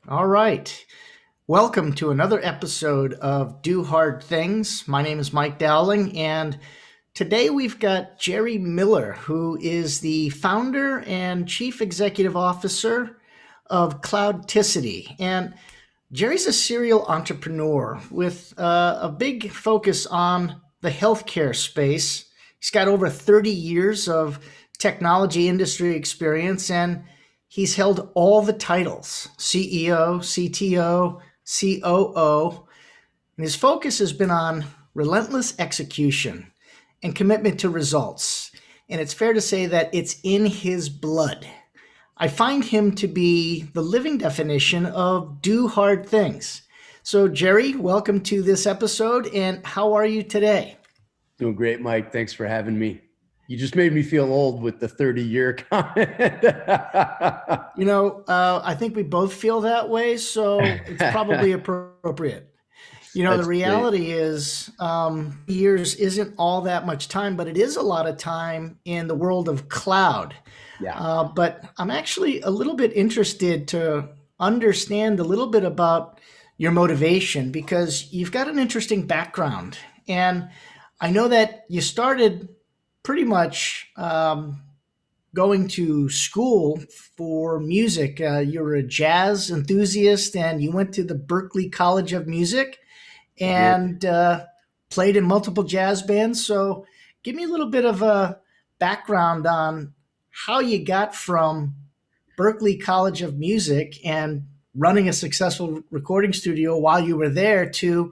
All right. Welcome to another episode of Do Hard Things. My name is Mike Dowling, and today we've got Gerry Miller, who is the founder and chief executive officer of Cloudticity. And Gerry's a serial entrepreneur with a big focus on the healthcare space. He's got over 30 years of technology industry experience, and he's held all the titles: CEO, CTO, COO. And his focus has been on relentless execution and commitment to results. And it's fair to say that it's in his blood. I find him to be the living definition of do hard things. So, Gerry, welcome to this episode. And how are you today? Doing great, Mike. Thanks for having me. You just made me feel old with the 30-year comment. I think we both feel that way. So it's probably appropriate. The That's great. reality is years isn't all that much time, but it is a lot of time in the world of cloud. Yeah. But I'm actually a little bit interested to understand a little bit about your motivation because you've got an interesting background. And I know that you started pretty much going to school for music. You were a jazz enthusiast and you went to the Berklee College of Music I did. and played in multiple jazz bands. So, give me a little bit of a background on how you got from Berklee College of Music and running a successful recording studio while you were there to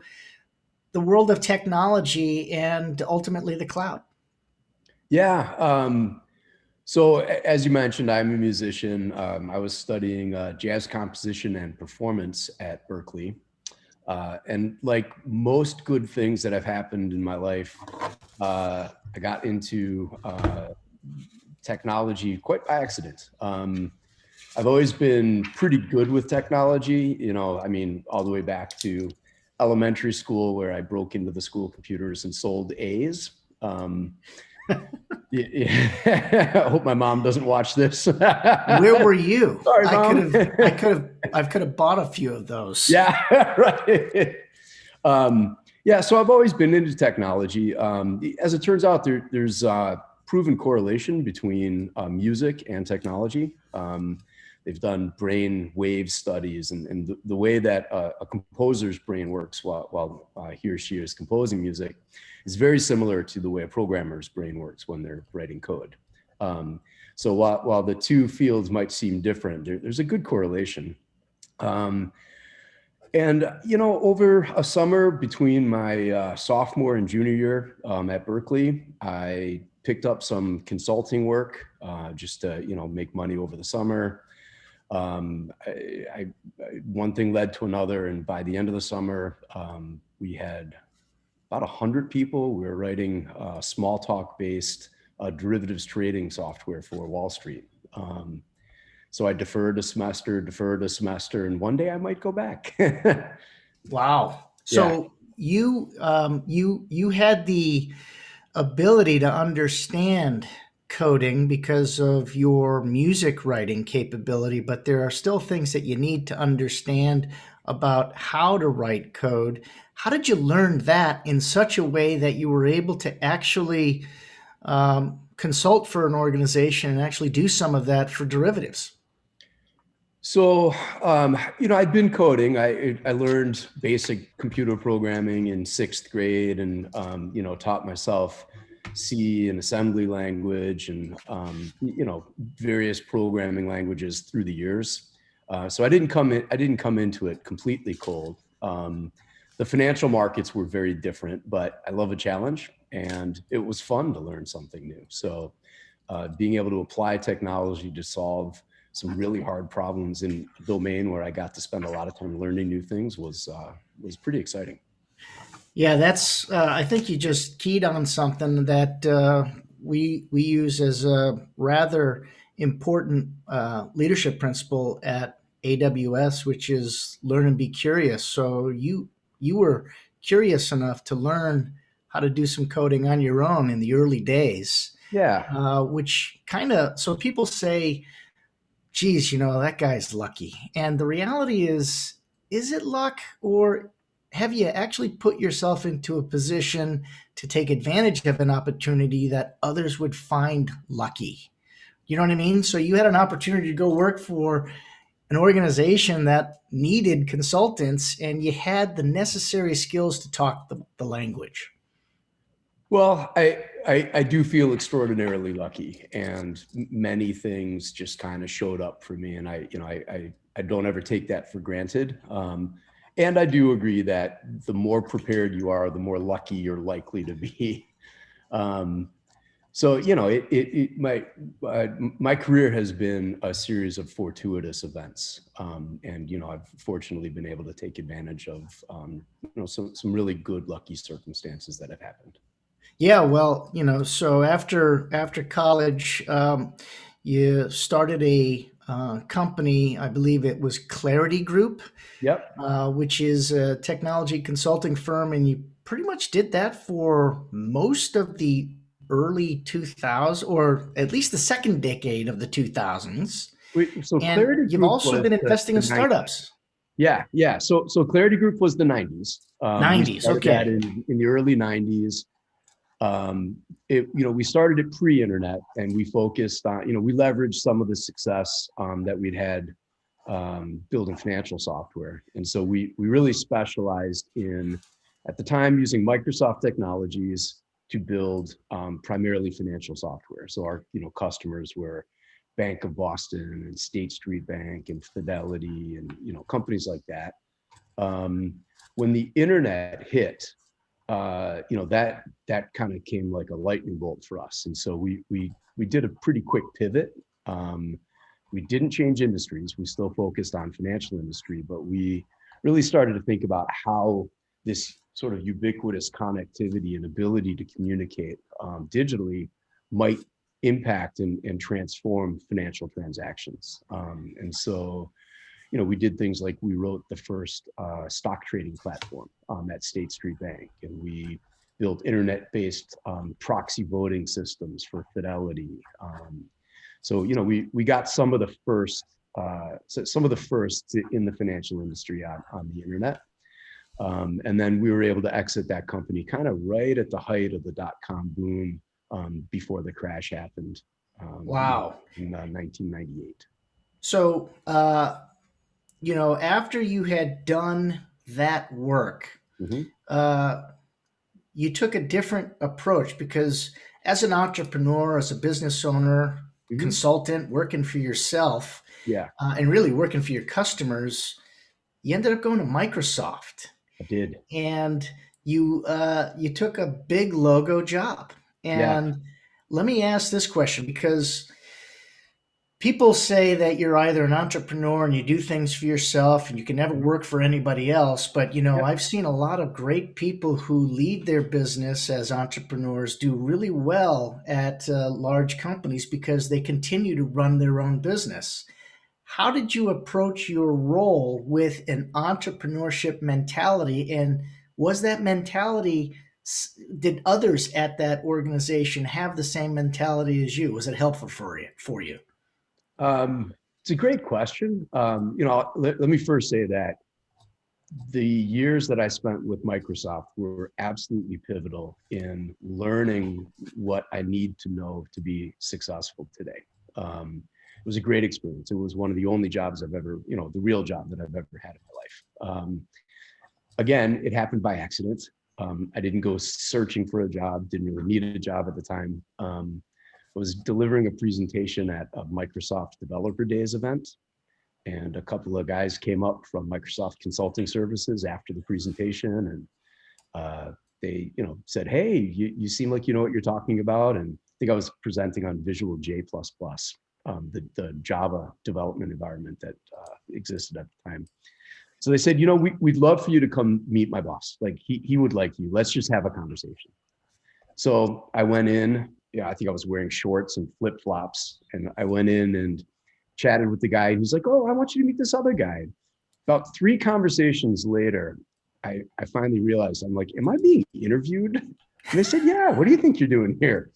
the world of technology and ultimately the cloud. Yeah. So as you mentioned, I'm a musician. I was studying jazz composition and performance at Berklee. And like most good things that have happened in my life, I got into technology quite by accident. I've always been pretty good with technology, all the way back to elementary school where I broke into the school computers and sold A's. Yeah, I hope my mom doesn't watch this. Where were you? Sorry, I could mom. have, I could have bought a few of those. Yeah, right. Yeah, so I've always been into technology. As it turns out, there's proven correlation between music and technology. They've done brain wave studies, and the way that a composer's brain works while he or she is composing music is very similar to the way a programmer's brain works when they're writing code. So while the two fields might seem different, there's a good correlation. Over a summer between my sophomore and junior year at Berklee, I picked up some consulting work just to, make money over the summer. One thing led to another, and by the end of the summer, we had about 100 people. We were writing small talk-based derivatives trading software for Wall Street. So I deferred a semester, and one day I might go back. Wow. Yeah. So you had the ability to understand coding because of your music writing capability, but there are still things that you need to understand about how to write code. How did you learn that in such a way that you were able to actually consult for an organization and actually do some of that for derivatives? So, I'd been coding. I learned basic computer programming in sixth grade, and taught myself C and assembly language, and various programming languages through the years. So I didn't come into it completely cold. The financial markets were very different, but I love a challenge, and it was fun to learn something new. So, being able to apply technology to solve some really hard problems in a domain where I got to spend a lot of time learning new things was pretty exciting. Yeah, that's. I think you just keyed on something that we use as a rather important leadership principle at AWS, which is learn and be curious. So you were curious enough to learn how to do some coding on your own in the early days, Yeah. which kind of so people say geez, that guy's lucky. And the reality is it luck, or have you actually put yourself into a position to take advantage of an opportunity that others would find lucky? You know what I mean? So you had an opportunity to go work for an organization that needed consultants, and you had the necessary skills to talk the language. Well, I do feel extraordinarily lucky, and many things just kind of showed up for me, and I don't ever take that for granted. And I do agree that the more prepared you are, the more lucky you're likely to be. Um, so my career has been a series of fortuitous events, and I've fortunately been able to take advantage of some really good lucky circumstances that have happened. Yeah, well, so after college, you started a company. I believe it was Clarity Group, Yep. which is a technology consulting firm, and you pretty much did that for most of the early 2000s, or at least the second decade of the 2000s. So And Clarity you've Group also was been the, investing the in 90s. startups. Yeah. So Clarity Group was the 90s. We 90s, started that okay. in the early 90s. We started it pre-internet, and we focused on, we leveraged some of the success that we'd had building financial software. And so we really specialized in, at the time, using Microsoft technologies to build primarily financial software. So our customers were Bank of Boston and State Street Bank and Fidelity and companies like that. When the internet hit, that kind of came like a lightning bolt for us, and so we did a pretty quick pivot. We didn't change industries. We still focused on financial industry, but we really started to think about how this sort of ubiquitous connectivity and ability to communicate digitally might impact and transform financial transactions. And so, we did things like we wrote the first stock trading platform at State Street Bank, and we built internet-based proxy voting systems for Fidelity. So we got some of the first in the financial industry on the internet. And then we were able to exit that company kind of right at the height of the dot-com boom before the crash happened Wow. in 1998. So, after you had done that work, Mm-hmm. uh, you took a different approach because as an entrepreneur, as a business owner, Mm-hmm. consultant, working for yourself, Yeah, and really working for your customers, you ended up going to Microsoft, I did. and you took a big logo job. Yeah. And let me ask this question, because people say that you're either an entrepreneur and you do things for yourself and you can never Mm-hmm. work for anybody else. But, Yep. I've seen a lot of great people who lead their business as entrepreneurs do really well at large companies because they continue to run their own business. How did you approach your role with an entrepreneurship mentality? And was that mentality, did others at that organization have the same mentality as you? Was it helpful for you? It's a great question. Let me first say that the years that I spent with Microsoft were absolutely pivotal in learning what I need to know to be successful today. It was a great experience. It was one of the only jobs I've ever, the real job that I've ever had in my life. Again, it happened by accident. I didn't go searching for a job, didn't really need a job at the time. I was delivering a presentation at a Microsoft Developer Days event, and a couple of guys came up from Microsoft Consulting Services after the presentation, and they, said, "Hey, you seem like you know what you're talking about." And I think I was presenting on Visual J++, the Java development environment that existed at the time. So they said, we'd love for you to come meet my boss. Like he would like you. Let's just have a conversation. So I went in. Yeah, I think I was wearing shorts and flip flops, and I went in and chatted with the guy. He's like, "Oh, I want you to meet this other guy." About 3 conversations later, I finally realized, I'm like, "Am I being interviewed?" And they said, "Yeah. What do you think you're doing here?"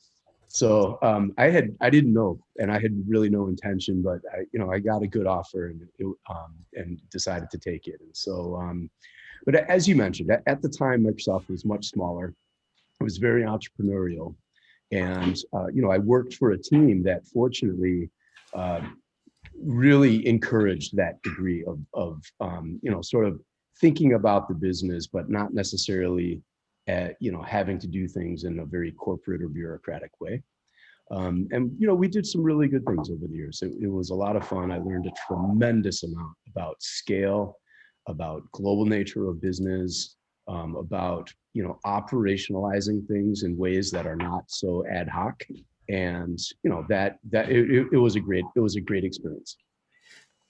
So I didn't know, and I had really no intention, but I got a good offer and decided to take it. And so, but as you mentioned, at the time, Microsoft was much smaller. It was very entrepreneurial, and I worked for a team that fortunately uh, really encouraged that degree of sort of thinking about the business, but not necessarily having to do things in a very corporate or bureaucratic way. And we did some really good things over the years. It was a lot of fun. I learned a tremendous amount about scale, about global nature of business, about operationalizing things in ways that are not so ad hoc. And it was a great experience.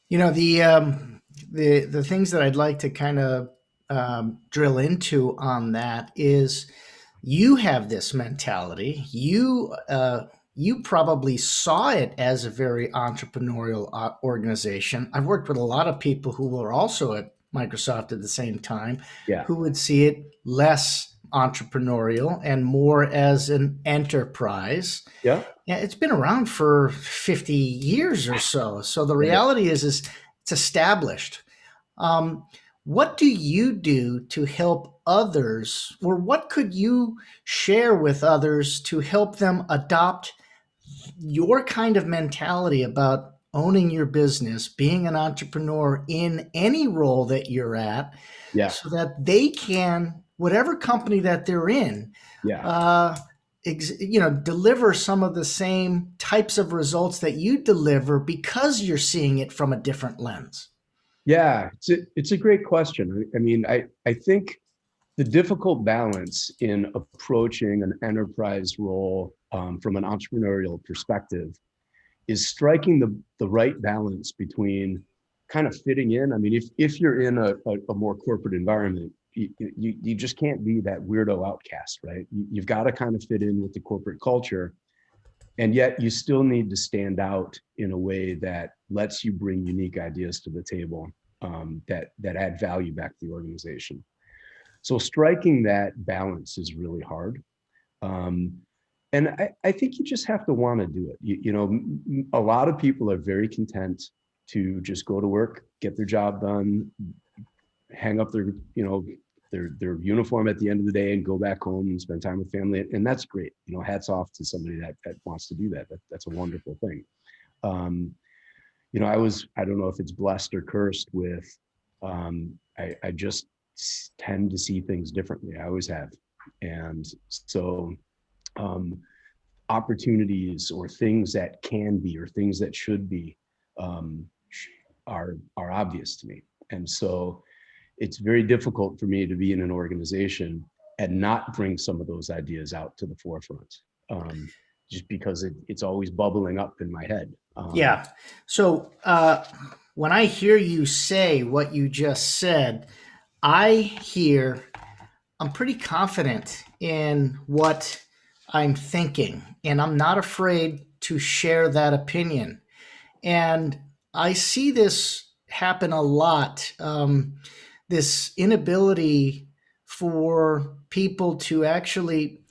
The things that I'd like to kind of drill into on that is you have this mentality. You probably saw it as a very entrepreneurial organization. I've worked with a lot of people who were also at Microsoft at the same time, Yeah, who would see it less entrepreneurial and more as an enterprise. yeah, Yeah, it's been around for 50 years or so. So the right. reality is it's established. Um, what do you do to help others, or what could you share with others to help them adopt your kind of mentality about owning your business, being an entrepreneur in any role that you're at, Yeah, so that they can, whatever company that they're in, yeah. uh, deliver some of the same types of results that you deliver because you're seeing it from a different lens? Yeah, it's a great question. I mean, I think the difficult balance in approaching an enterprise role from an entrepreneurial perspective is striking the right balance between kind of fitting in. I mean, if you're in a more corporate environment, you just can't be that weirdo outcast, right? You've got to kind of fit in with the corporate culture, and yet you still need to stand out in a way that lets you bring unique ideas to the table, that add value back to the organization. So striking that balance is really hard. Um, and I think you just have to want to do it. A lot of people are very content to just go to work, get their job done, hang up their uniform at the end of the day and go back home and spend time with family. And that's great. Hats off to somebody that wants to do that. That's a wonderful thing. Um, I don't know if it's blessed or cursed with, I just tend to see things differently. I always have. And so, um, opportunities or things that can be or things that should be um, are obvious to me. And so it's very difficult for me to be in an organization and not bring some of those ideas out to the forefront, just because it's always bubbling up in my head. Yeah. So when I hear you say what you just said, I hear I'm pretty confident in what I'm thinking, and I'm not afraid to share that opinion. And I see this happen a lot. This inability for people to actually,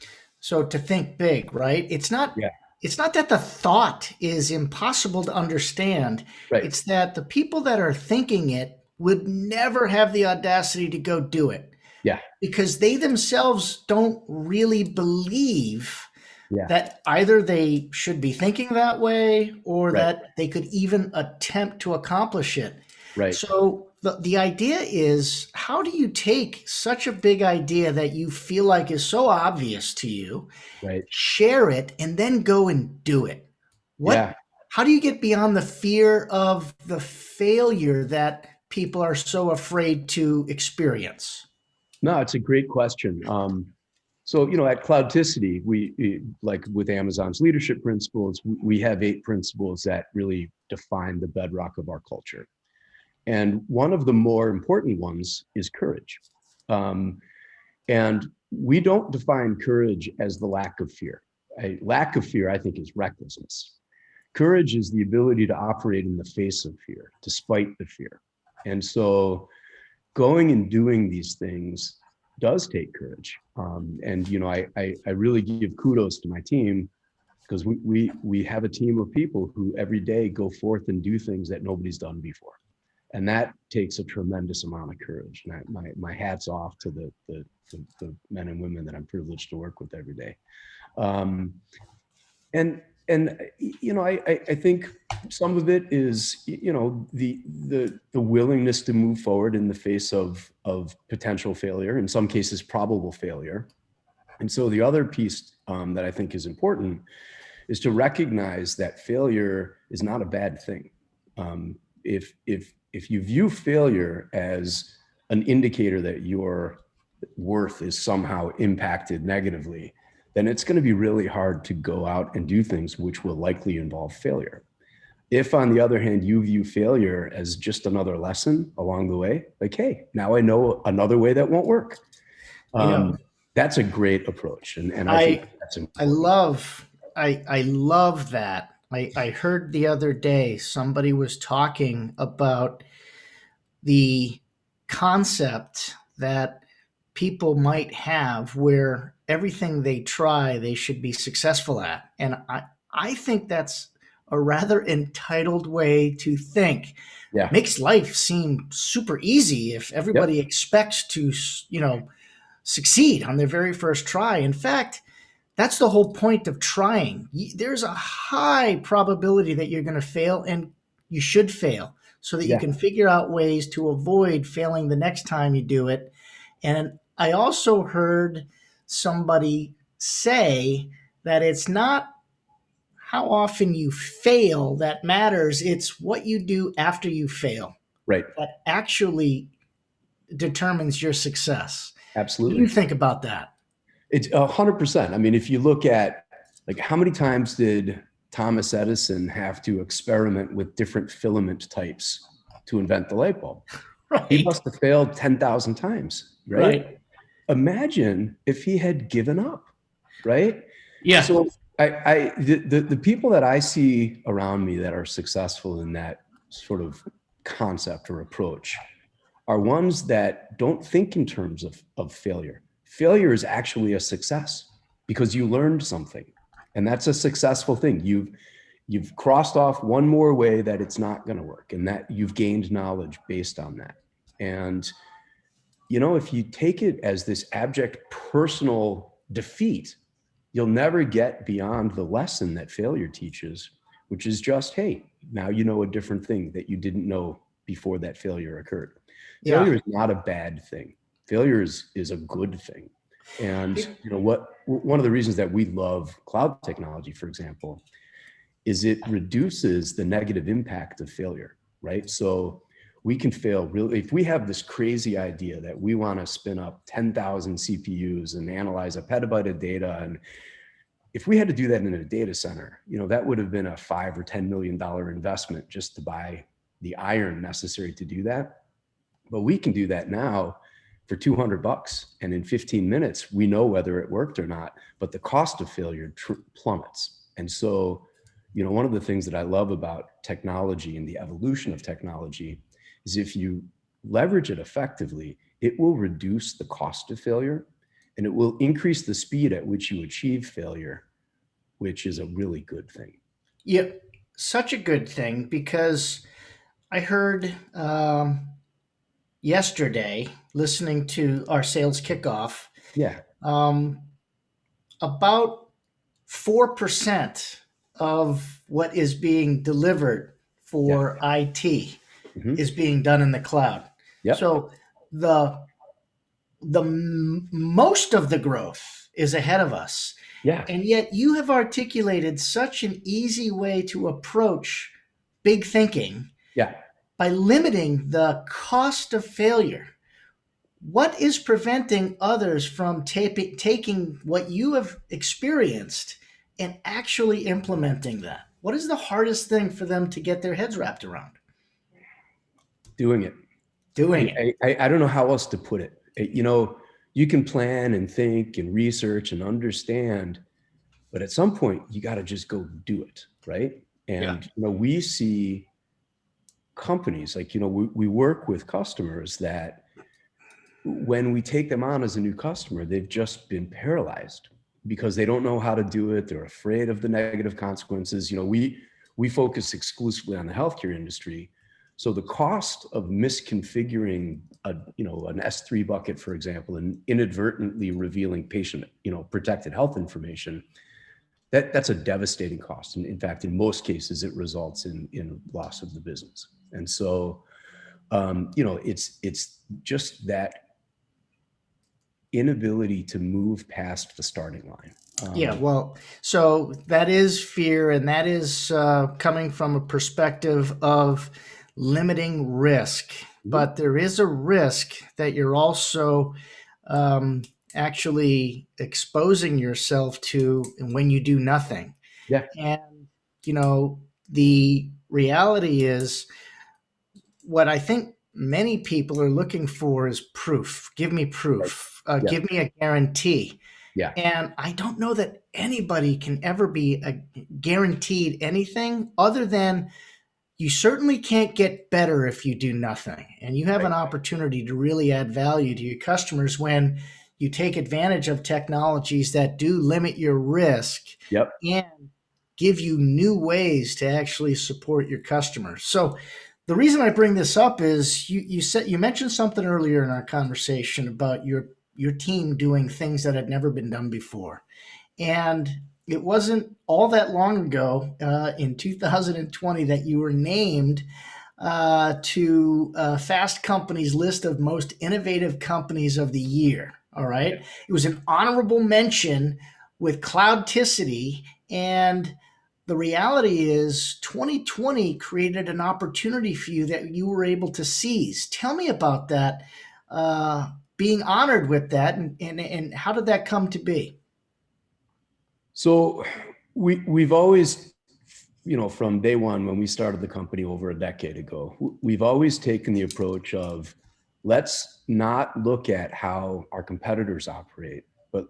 so to think big, right? Yeah, It's not that the thought is impossible to understand. right. It's that the people that are thinking it would never have the audacity to go do it Yeah, because they themselves don't really believe yeah, that either they should be thinking that way or right, that they could even attempt to accomplish it. right, So the idea is, how do you take such a big idea that you feel like is so obvious to you, right. share it, and then go and do it? Yeah. What How do you get beyond the fear of the failure that people are so afraid to experience? No, it's a great question. So, at Cloudticity, like with Amazon's leadership principles, we have 8 principles that really define the bedrock of our culture. And one of the more important ones is courage. Um, and we don't define courage as the lack of fear. A lack of fear, I think, is recklessness. Courage is the ability to operate in the face of fear, despite the fear. And so going and doing these things does take courage. And I really give kudos to my team because we have a team of people who every day go forth and do things that nobody's done before. And that takes a tremendous amount of courage. And my hat's off to the men and women that I'm privileged to work with every day. And I think some of it is, the willingness to move forward in the face of potential failure, in some cases probable failure. And so the other piece that I think is important is to recognize that failure is not a bad thing. If you view failure as an indicator that your worth is somehow impacted negatively, then it's going to be really hard to go out and do things which will likely involve failure. If, on the other hand, you view failure as just another lesson along the way, like, hey, now I know another way that won't work. That's a great approach. And I think that's important. I love that. I heard the other day somebody was talking about the concept that people might have where everything they try, they should be successful at. And I think that's a rather entitled way to think. Yeah. Makes life seem super easy if everybody expects to, succeed on their very first try. In fact, that's the whole point of trying. There's a high probability that you're going to fail, and you should fail so that you can figure out ways to avoid failing the next time you do it. And I also heard somebody say that it's not how often you fail that matters, it's what you do after you fail. Right. That actually determines your success. Absolutely. What do you think about that? It's 100%. I mean, if you look at, like, how many times did Thomas Edison have to experiment with different filament types to invent the light bulb? Right. He must have failed 10,000 times, right? Imagine if he had given up, right? Yeah. So the people that I see around me that are successful in that sort of concept or approach are ones that don't think in terms of failure. Failure is actually a success because you learned something, and that's a successful thing. You've crossed off one more way that it's not going to work, and that you've gained knowledge based on that. And, if you take it as this abject personal defeat, you'll never get beyond the lesson that failure teaches, which is just, hey, now you know a different thing that you didn't know before that failure occurred. Yeah. Failure is not a bad thing. Failure is a good thing. And one of the reasons that we love cloud technology, for example, is it reduces the negative impact of failure, right? So we can fail really. If we have this crazy idea that we want to spin up 10,000 CPUs and analyze a petabyte of data, and if we had to do that in a data center, that would have been a $5 or $10 million investment just to buy the iron necessary to do that. But we can do that now for $200, and in 15 minutes, we know whether it worked or not, but the cost of failure plummets. And so, one of the things that I love about technology and the evolution of technology is if you leverage it effectively, it will reduce the cost of failure, and it will increase the speed at which you achieve failure, which is a really good thing. Yeah, such a good thing, because I heard yesterday, listening to our sales kickoff, about 4% of what is being delivered for IT is being done in the cloud. So the most of the growth is ahead of us. And yet you have articulated such an easy way to approach big thinking by limiting the cost of failure. What is preventing others from taking what you have experienced and actually implementing that? What is the hardest thing for them to get their heads wrapped around? Doing it. I don't know how else to put it. You can plan and think and research and understand, but at some point you got to just go do it, right? And we see companies like, we work with customers that when we take them on as a new customer, they've just been paralyzed because they don't know how to do it. They're afraid of the negative consequences. We focus exclusively on the healthcare industry. So the cost of misconfiguring an S3 bucket, for example, and inadvertently revealing patient, protected health information, that's a devastating cost. And in fact, in most cases, it results in loss of the business. And so, it's just that inability to move past the starting line. Yeah, well, so that is fear, and that is coming from a perspective of limiting risk. Mhm. But there is a risk that you're also um, actually exposing yourself to when you do nothing. Yeah, And, you know, the reality is what I think many people are looking for is proof. Give me right. proof. Yeah, Give me a guarantee. yeah, And I don't know that anybody can ever be guaranteed anything other than you certainly can't get better if you do nothing. And you have right. an opportunity to really add value to your customers when you take advantage of technologies that do limit your risk Yep. and give you new ways to actually support your customers. So the reason I bring this up is you mentioned something earlier in our conversation about your team doing things that had never been done before. And it wasn't all that long ago, in 2020, that you were named to Fast Company's list of most innovative companies of the year. All Yeah. right. It was an honorable mention with Cloudticity. And the reality is, 2020 created an opportunity for you that you were able to seize. Tell me about that, being honored with that, and how did that come to be? So we've always, from day one when we started the company over a decade ago, we've always taken the approach of let's not look at how our competitors operate, but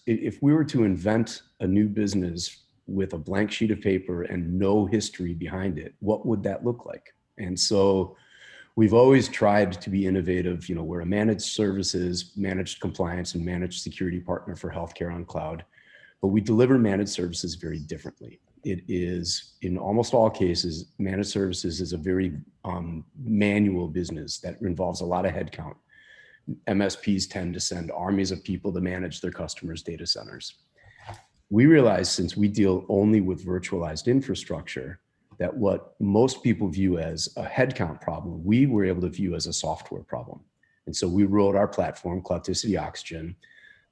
if we were to invent a new business with a blank sheet of paper and no history behind it, what would that look like? And so we've always tried to be innovative. We're a managed services, managed compliance, and managed security partner for healthcare on cloud, but we deliver managed services very differently. It is, in almost all cases, managed services is a very manual business that involves a lot of headcount. MSPs tend to send armies of people to manage their customers' data centers. We realize, since we deal only with virtualized infrastructure, that what most people view as a headcount problem, we were able to view as a software problem. And so we wrote our platform, Cloudticity Oxygen,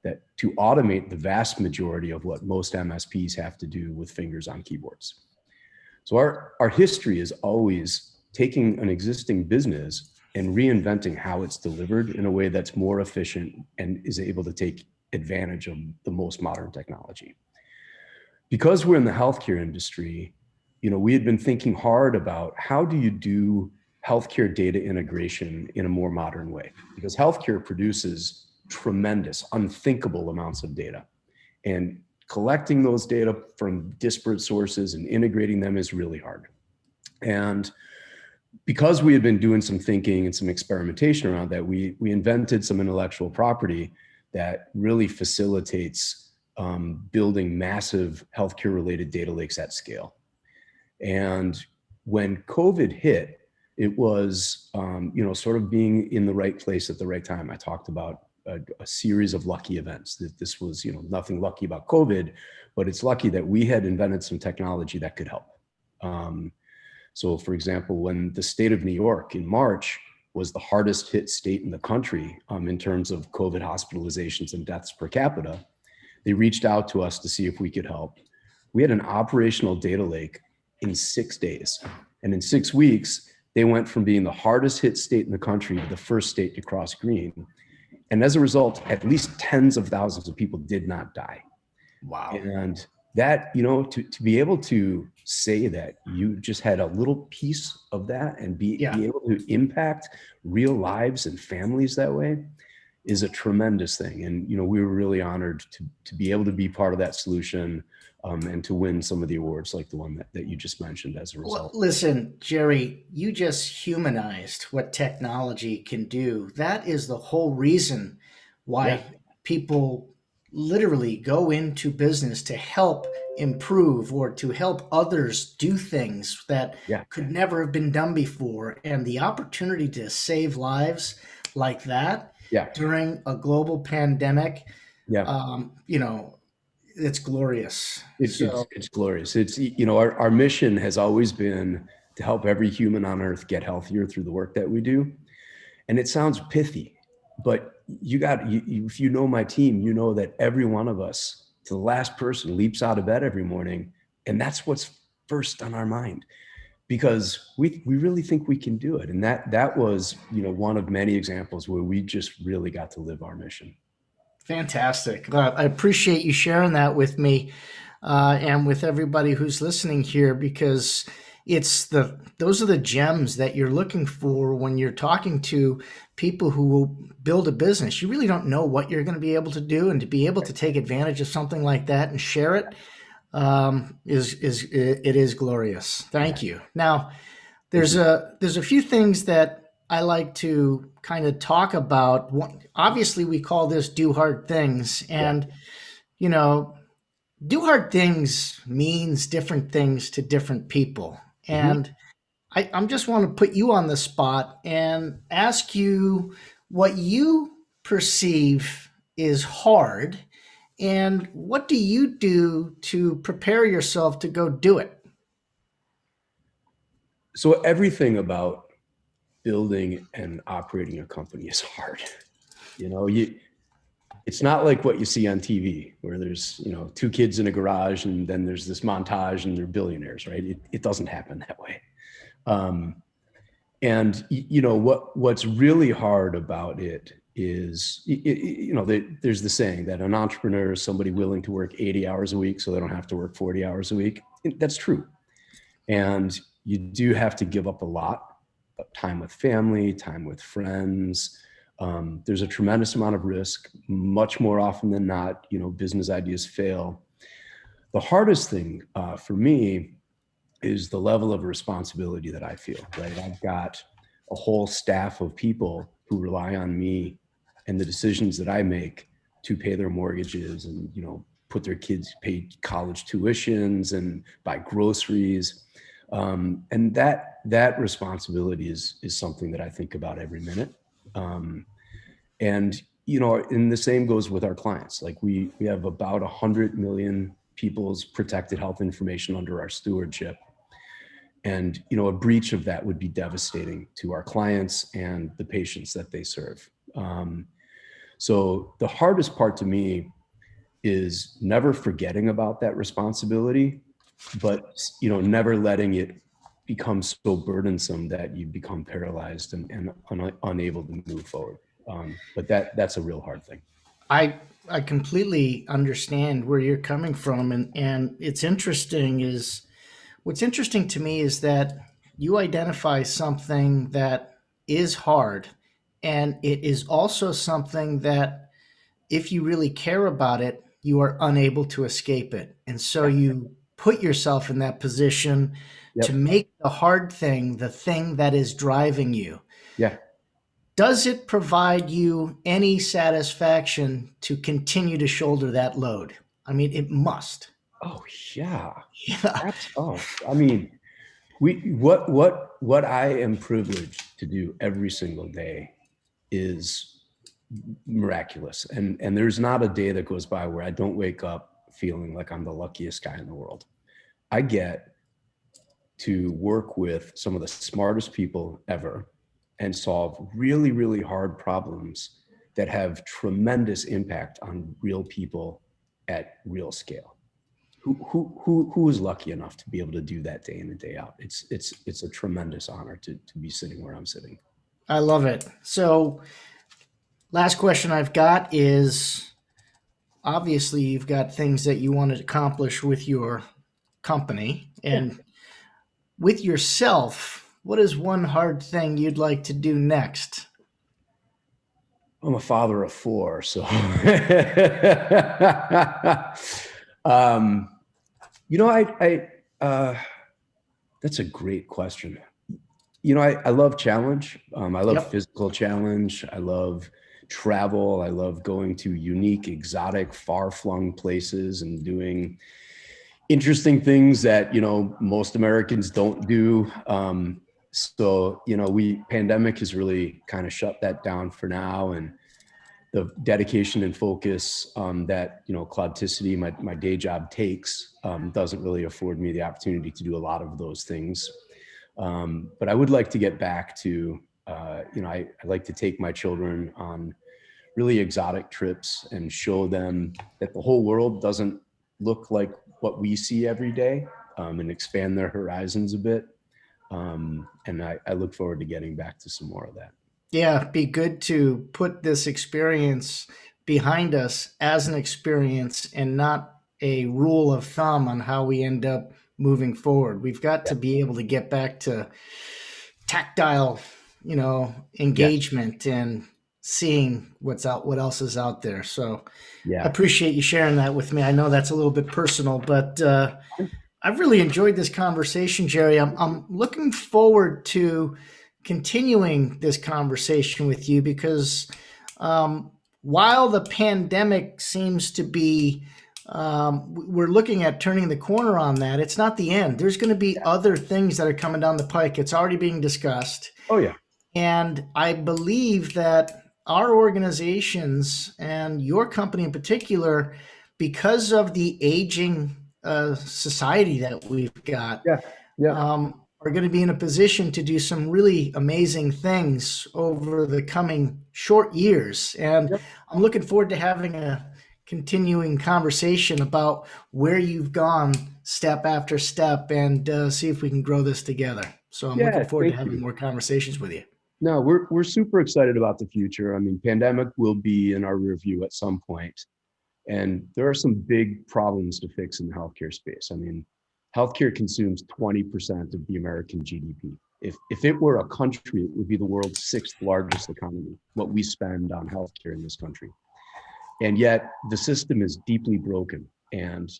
that to automate the vast majority of what most MSPs have to do with fingers on keyboards. So our history is always taking an existing business and reinventing how it's delivered in a way that's more efficient and is able to take advantage of the most modern technology. Because we're in the healthcare industry, we had been thinking hard about how do you do healthcare data integration in a more modern way? Because healthcare produces tremendous, unthinkable amounts of data. And collecting those data from disparate sources and integrating them is really hard. And because we had been doing some thinking and some experimentation around that, we invented some intellectual property that really facilitates building massive healthcare related data lakes at scale. And when COVID hit, it was, sort of being in the right place at the right time. I talked about a series of lucky events. That this was, nothing lucky about COVID, but it's lucky that we had invented some technology that could help. So for example, when the state of New York in March was the hardest hit state in the country in terms of COVID hospitalizations and deaths per capita, they reached out to us to see if we could help. We had an operational data lake in 6 days. And in 6 weeks, they went from being the hardest hit state in the country to the first state to cross green. And as a result, at least tens of thousands of people did not die. Wow. And that, to be able to say that you just had a little piece of that and be Yeah. able to impact real lives and families that way is a tremendous thing. And, we were really honored to be able to be part of that solution, and to win some of the awards like the one that you just mentioned as a Well, result. listen, Gerry, you just humanized what technology can do. That is the whole reason Yeah. why people literally go into business to help improve or to help others do things that Yeah. could never have been done before. And the opportunity to save lives like that Yeah. during a global pandemic, Yeah. you know, it's glorious. So It's glorious. It's, our mission has always been to help every human on earth get healthier through the work that we do. And it sounds pithy, but if you know my team, you know that every one of us, to the last person, leaps out of bed every morning. And that's what's first on our mind, because we really think we can do it. And that was, one of many examples where we just really got to live our mission. fantastic. I appreciate you sharing that with me and with everybody who's listening here, because those are the gems that you're looking for when you're talking to people who will build a business. You really don't know what you're going to be able to do, and to be able to take advantage of something like that and share it is glorious. Yeah. Thank you. Now, Thank you. there's a few things that I like to kind of talk about. Obviously, we call this do hard things, Yeah. and you know, do hard things means different things to different people. Mhm. And I'm just want to put you on the spot and ask you what you perceive is hard, and what do you do to prepare yourself to go do it? So everything about building and operating a company is hard. It's not like what you see on TV where there's, two kids in a garage and then there's this montage and they're billionaires, right? It doesn't happen that way. And what's really hard about it is, there's the saying that an entrepreneur is somebody willing to work 80 hours a week so they don't have to work 40 hours a week. That's true. And you do have to give up a lot of time with family, time with friends. There's a tremendous amount of risk. Much more often than not, business ideas fail. The hardest thing for me is the level of responsibility that I feel, right? I've got a whole staff of people who rely on me and the decisions that I make to pay their mortgages and, put their kids, pay college tuitions and buy groceries. And that responsibility is something that I think about every minute. And, and the same goes with our clients. Like we have about 100 million people's protected health information under our stewardship. And, a breach of that would be devastating to our clients and the patients that they serve. So the hardest part to me is never forgetting about that responsibility, but, never letting it become so burdensome that you become paralyzed and unable to move forward. But that's a real hard thing. I completely understand where you're coming from, and it's interesting is what's interesting to me is that you identify something that is hard, and it is also something that if you really care about it, you are unable to escape it. And so Yeah. you put yourself in that position to Yep. make the hard thing the thing that is driving you. Yeah. Does it provide you any satisfaction to continue to shoulder that load? I mean, it must. Oh yeah. Yeah. I mean, what I am privileged to do every single day is miraculous. And there's not a day that goes by where I don't wake up feeling like I'm the luckiest guy in the world. I get to work with some of the smartest people ever and solve really, really hard problems that have tremendous impact on real people at real scale. Who is lucky enough to be able to do that day in and day out? It's a tremendous honor to be sitting where I'm sitting. I love it. So, last question I've got is, obviously you've got things that you want to accomplish with your company Yeah. and with yourself. What is one hard thing you'd like to do next? I'm a father of four, so um, that's a great question. I love challenge. I love Yep. physical challenge. I love travel. I love going to unique, exotic, far-flung places and doing interesting things that, most Americans don't do. So, pandemic has really kind of shut that down for now. And the dedication and focus that, Cloudticity, my day job takes, doesn't really afford me the opportunity to do a lot of those things. But I would like to get back to, I like to take my children on really exotic trips and show them that the whole world doesn't look like what we see every day, and expand their horizons a bit. And I look forward to getting back to some more of that. Yeah, be good to put this experience behind us as an experience and not a rule of thumb on how we end up moving forward. We've got to be able to get back to tactile, Yeah. engagement and seeing what else is out there. So I Yeah. appreciate you sharing that with me. I know that's a little bit personal, but I've really enjoyed this conversation, Gerry. I'm looking forward to continuing this conversation with you because while the pandemic seems to be, we're looking at turning the corner on that, it's not the end. There's going to be other things that are coming down the pike. It's already being discussed. Oh, yeah. And I believe that our organizations and your company in particular, because of the aging society that we've got, Yeah. Yeah. are going to be in a position to do some really amazing things over the coming short years. And Yep. I'm looking forward to having a continuing conversation about where you've gone step after step and see if we can grow this together. So I'm looking Yeah. forward to Thank having you. more conversations with you. No, we're super excited about the future. I mean, pandemic will be in our review at some point, and there are some big problems to fix in the healthcare space. I mean, healthcare consumes 20% of the American GDP. If it were a country, it would be the world's sixth largest economy, what we spend on healthcare in this country. And yet the system is deeply broken. And,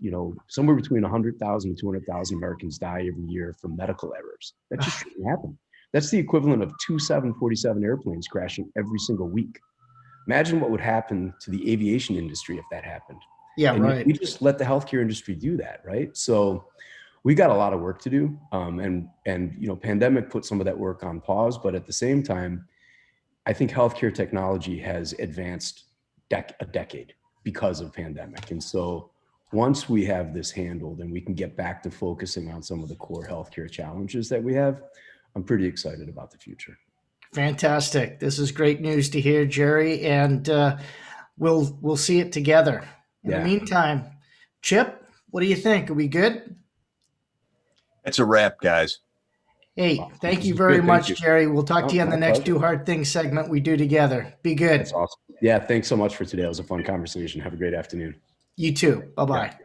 somewhere between 100,000 and 200,000 Americans die every year from medical errors. That just shouldn't happen. That's the equivalent of 2 747 airplanes crashing every single week. Imagine what would happen to the aviation industry if that happened. Yeah, And right. we just let the healthcare industry do that, right? So we got a lot of work to do. And pandemic put some of that work on pause, but at the same time, I think healthcare technology has advanced a decade because of pandemic. And so once we have this handled and we can get back to focusing on some of the core healthcare challenges that we have, I'm pretty excited about the future. Fantastic. This is great news to hear, Gerry, and we'll see it together. In the Yeah. meantime, Chip, what do you think? Are we good? It's a wrap, guys. Hey, thank This you is very good. Thank much, you. Gerry. We'll talk to you on My the next pleasure. Do Hard Things segment we do together. Be good. That's awesome. Yeah. Thanks so much for today. It was a fun conversation. Have a great afternoon. You too. Bye-bye. Yeah.